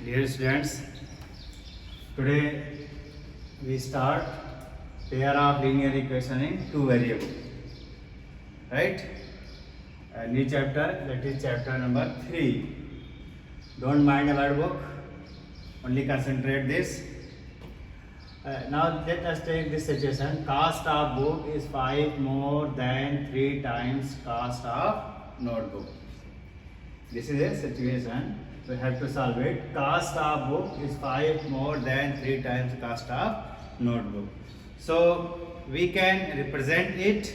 Dear students, today we start pair of linear equation in two variable, right? A new chapter, that is chapter number 3. Don't mind a word book, only concentrate this. Now let us take this situation. Cost of book is 5 more than 3 times cost of notebook. This is a situation. We have to solve it. Cost of book is 5 more than 3 times cost of notebook. So we can represent it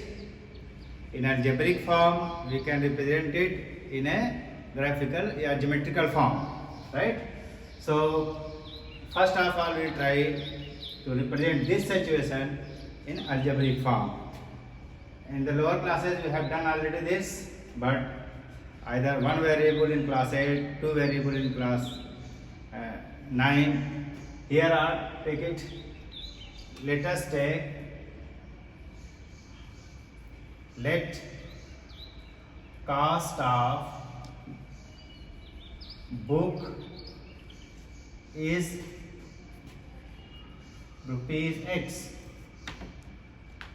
in algebraic form. We can represent it in a graphical or geometrical form, right? So first of all, we try to represent this situation in algebraic form. In the lower classes, we have done already this, but either one variable in class 8, two variable in class 9. Here are, take it, let us take, let cost of book is rupees X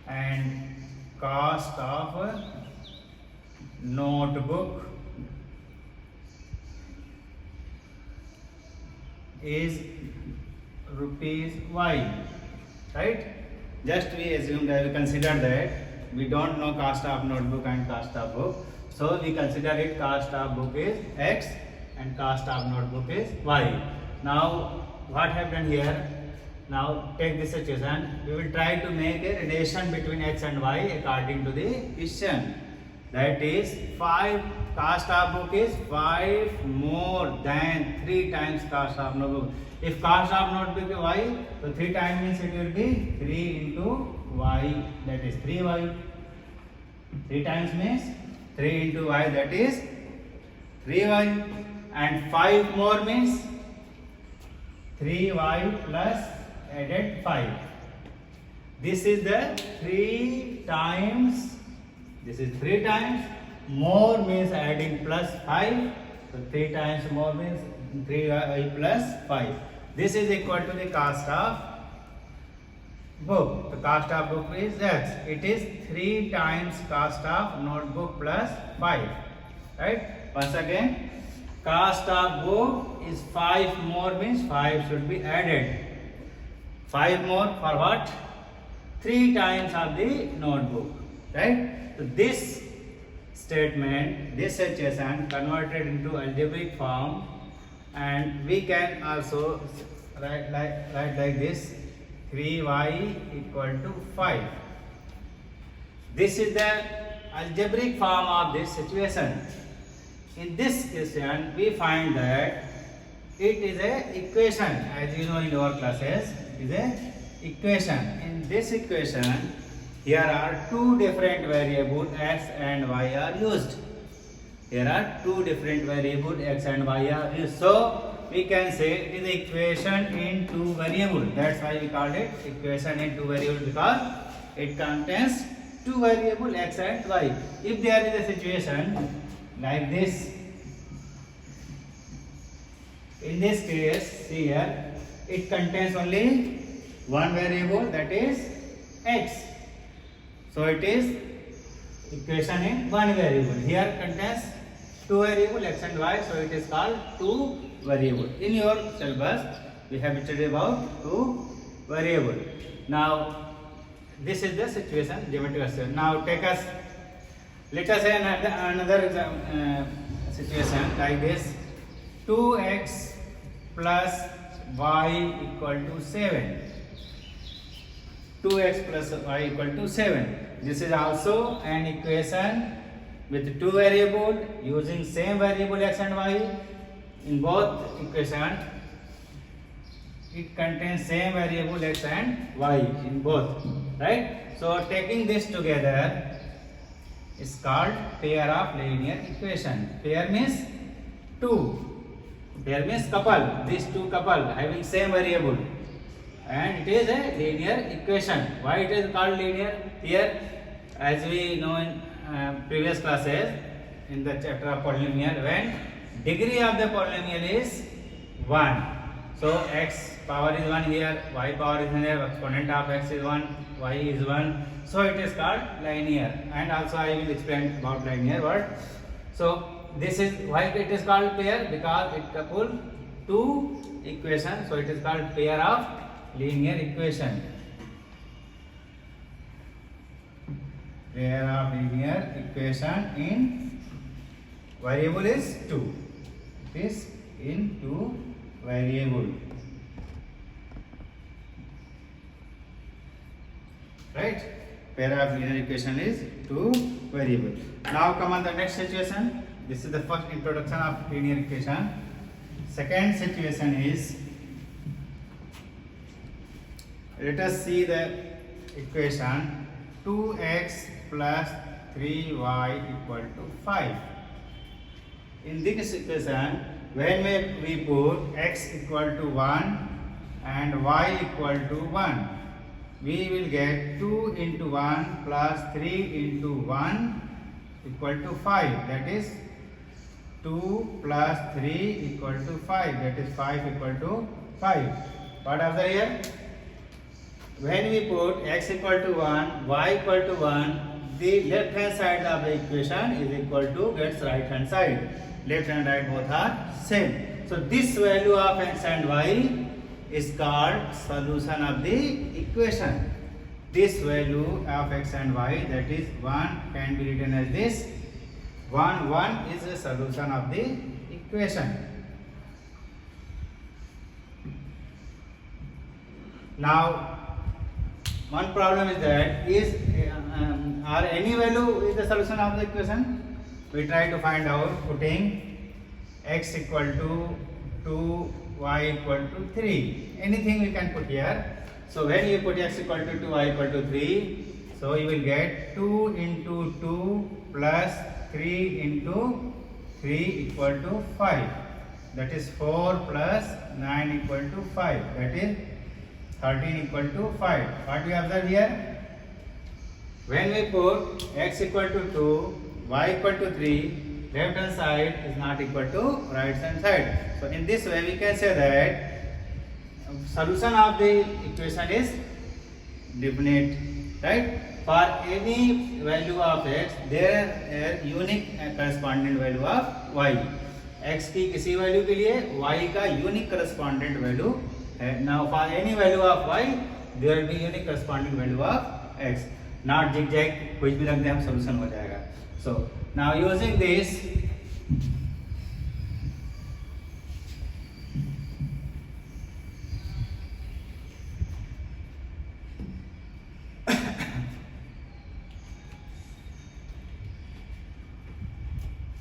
and cost of notebook is rupees Y, right? Just we assume that we consider that we don't know cost of notebook and cost of book, so we consider it cost of book is X and cost of notebook is Y. Now what happened here? Now take this situation. We will try to make a relation between X and Y according to the question. That is 5 cost of book is 5 more than 3 times cost of notebook. If cost of notebook is Y, so 3 times means it will be 3 into Y, that is 3Y. 3 times means 3 into Y, that is 3Y. And 5 more means 3Y plus added 5. This is the 3 times. This is 3 times. More means adding plus 5. So 3 times more means 3y plus 5. This is equal to the cost of book. The cost of book is X. It is 3 times cost of notebook plus 5. Right? Once again, cost of book is 5 more means 5 should be added. 5 more for what? 3 times of the notebook. Right? So this statement, this situation converted into algebraic form, and we can also write like this: 3y equal to 5. This is the algebraic form of this situation. In this question, we find that it is a equation, as you know in our classes, it is a equation. In this equation, here are two different variables X and Y are used. Here are two different variables X and Y are used. So we can say it is equation in two variables. That's why we called it equation in two variables, because it contains two variables X and Y. If there is a situation like this, in this case here it contains only one variable, that is X. So it is equation in one variable. Here contains two variables X and Y, so it is called two variable. In your syllabus, we have studied about two variable. Now this is the situation, geometrical situation. Now let us say another situation like this: 2x plus y equal to 7. 2x plus y equal to 7. This is also an equation with two variables using same variable x and y. In both equations, it contains same variable x and y in both, right? So taking this together is called pair of linear equation. Pair means two. Pair means couple. These two couple having same variable, and it is a linear equation. Why it is called linear? Here, as we know in previous classes in the chapter of polynomial, when degree of the polynomial is 1. So x power is 1 here, y power is here, exponent of x is 1, y is 1. So it is called linear, and also I will explain about linear word. So this is why it is called pair, because it couple two equations, so it is called pair of linear equation. Pair of linear equation in variable is 2. It is in 2 variable. Right? Pair of linear equation is 2 variable. Now come on the next situation. This is the first introduction of linear equation. Second situation is, let us see the equation 2x plus 3y equal to 5. In this equation, when we put x equal to 1 and y equal to 1, we will get 2 into 1 plus 3 into 1 equal to 5. That is 2 plus 3 equal to 5. That is 5 equal to 5. What after here? When we put x equal to 1, y equal to 1, the left hand side of the equation is equal to gets right hand side. Left and right both are same. So this value of x and y is called solution of the equation. This value of x and y, that is 1, can be written as this. 1, 1 is a solution of the equation. Now, one problem is that are any value is the solution of the equation? We try to find out putting x equal to 2, y equal to 3. Anything we can put here. So when you put x equal to 2, y equal to 3, so you will get 2 into 2 plus 3 into 3 equal to 5. That is 4 plus 9 equal to 5. That is 13 equal to 5. What we observe here? When we put x equal to 2, y equal to 3, left hand side is not equal to right hand side. So in this way we can say that solution of the equation is definite, right? For any value of x, there is unique corresponding value of y. x की किसी value के लिए y का unique corresponding value है. Now for any value of y, there will be unique corresponding value of x. Not zigzag, कुछ भी रख दे हम solution हो जाएगा. So now using this,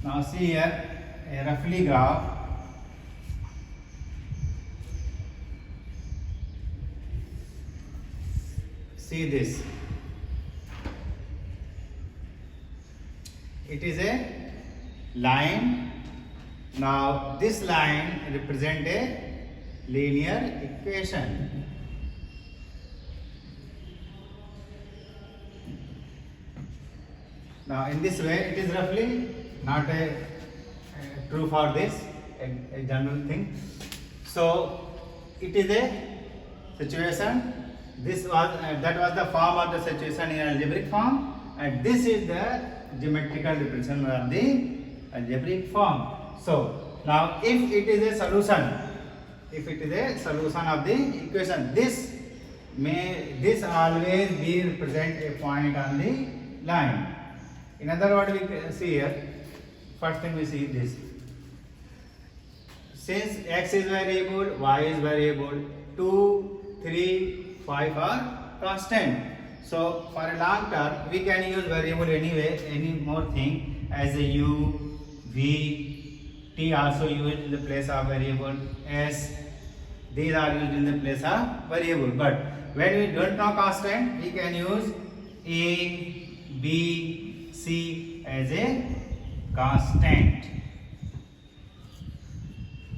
now see here a roughly graph. See this. It is a line. Now this line represents a linear equation. Now in this way it is roughly not a true for this, a general thing. So it is a situation. This was that was the form of the situation in algebraic form, and this is the geometrical representation of the algebraic form. So now if it is a solution, if it is a solution of the equation, this always be represent a point on the line. In other words, we can see here, first thing we see this. Since x is variable, y is variable, 2, 3, 5 are constant. So for a long term, we can use variable anyway, any more thing as a u, v, t also used in the place of variable, s, these are used in the place of variable. But when we don't know constant, we can use a, b, c as a constant.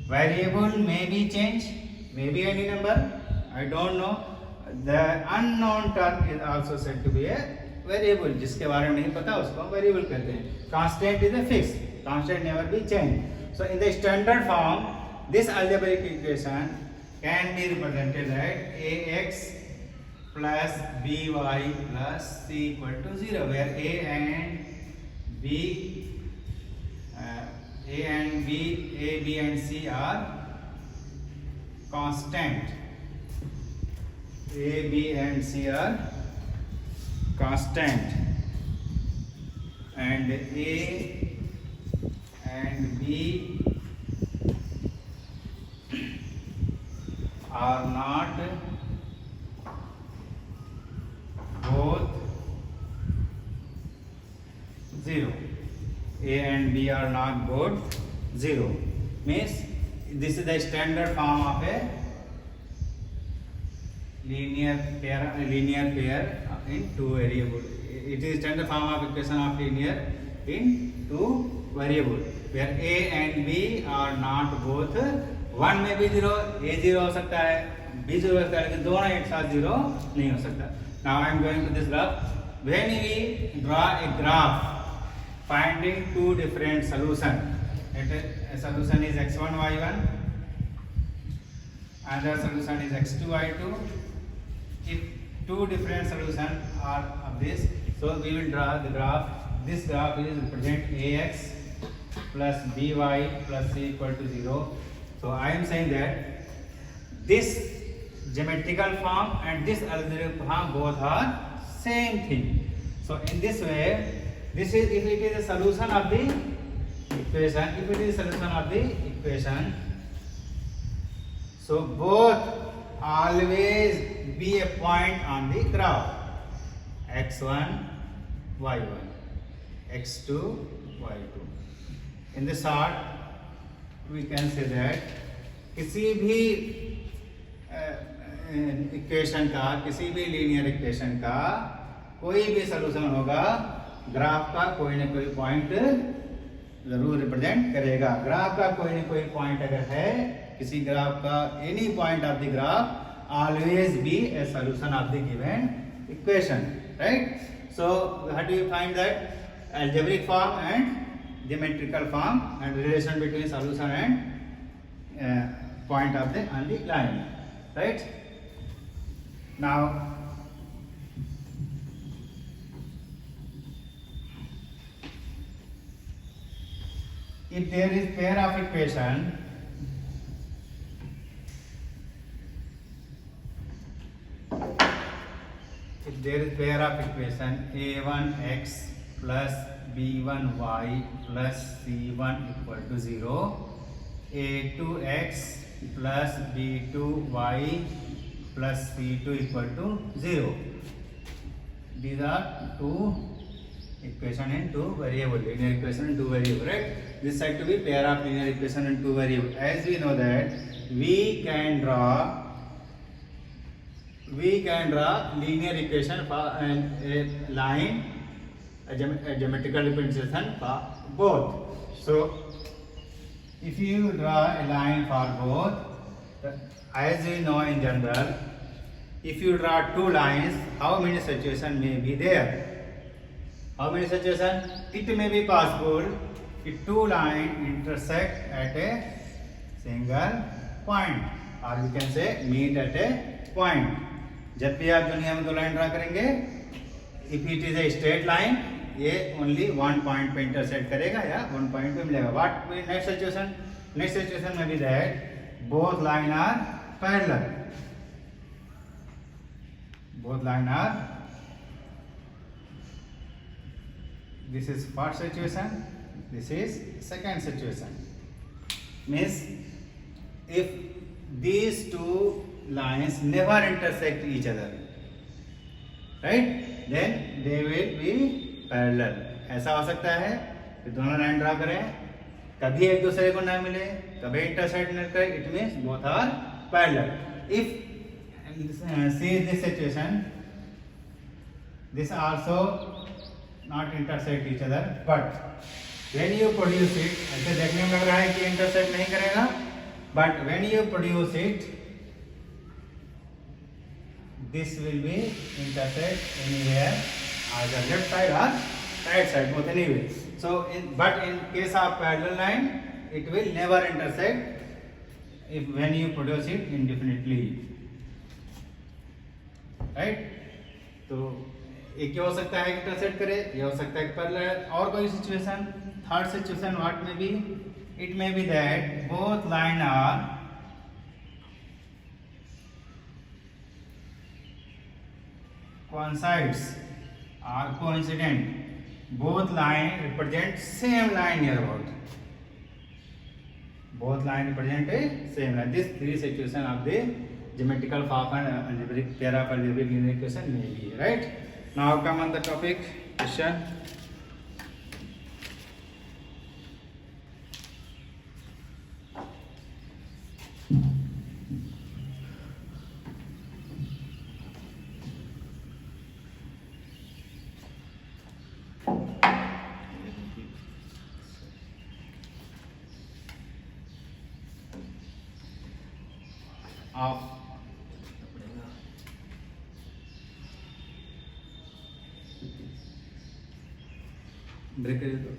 Variable may be changed, maybe any number, I don't know. The unknown term is also said to be a variable. जिसके बारे में नहीं पता उसको हम variable कहते हैं. Constant is a fixed. Constant never be changed. So in the standard form, this algebraic equation can be represented as ax plus by plus c equal to 0, where a and b and c are constant. A, B and C are constant, and A and B are not both 0. A and B are not both 0. Means this is the standard form of a linear pair in two variable. It is standard form of equation of linear in two variable, where A and B are not both. One में भी 0, A 0 हो सकता है, B 0 हो सकता है, लेकिन दोनों एक साथ 0 नहीं हो सकता. Now I am going to this graph. When we draw a graph finding two different solution, a solution is x1 y1, another solution is x2 y2. If two different solutions are of this, so we will draw the graph. This graph is represent ax plus by plus c equal to 0. So I am saying that this geometrical form and this algebraic form both are same thing. So in this way, this is if it is a solution of the equation. If it is a solution of the equation, so both always be a point on the graph. x1 y1, x2 y2. In this short, we can say that किसी भी equation का, किसी भी linear equation का कोई भी solution होगा, graph का कोई ना कोई पॉइंट जरूर रिप्रेजेंट करेगा. ग्राफ का कोई ना कोई पॉइंट अगर है, किसी ग्राफ का any point of the graph always be a solution of the given equation, right? So how do you find that algebraic form and geometrical form and relation between solution and point of the on the line, right? Now if there is pair of equation, if there is pair of equation a1x plus b1y plus c1 equal to 0, a2x plus b2y plus c2 equal to 0. These are two equation in two variable, linear equation in two variable, right? This said to be pair of linear equation in two variable. As we know that we can draw linear equation for a line, a geometrical representation for both. So if you draw a line for both, as we know in general, if you draw two lines, how many situations may be there? How many situations? It may be possible if two lines intersect at a single point, or we can say meet at a point. जब भी आप दुनिया में दो line draw करेंगे, if it is a straight line, ये only one point पे intersect करेगा या one point पे मिलेगा. What will next situation? Next situation may be that both line are parallel. Both line are. This is first situation. This is second situation. Means if these two lines never intersect each other, right? Then they will be parallel. ऐसा हो सकता है कि दोनों line draw करें, कभी एक दूसरे को ना मिले, कभी इंटरसेक्ट न करे. It means both are parallel. If see this situation, this also not intersect each other, but when you produce it, ऐसे देखने में लग रहा है कि intersect नहीं करेगा, but when you produce it, this will be intersect anywhere, either left side or right side, both anyway. So but in case of parallel line, it will never intersect if when you produce it indefinitely, right? तो एक क्या हो सकता है कि intersect करे, ये हो सकता है पैरेलल। और कोई situation, third situation what may be, it may be that both line are coincides are coincident, both line represent same line near about, both line represent a same line. This three situation of the geometrical form and algebraic pair of algebraic linear equation may be, right? Now come on the topic question. Of break कर दो।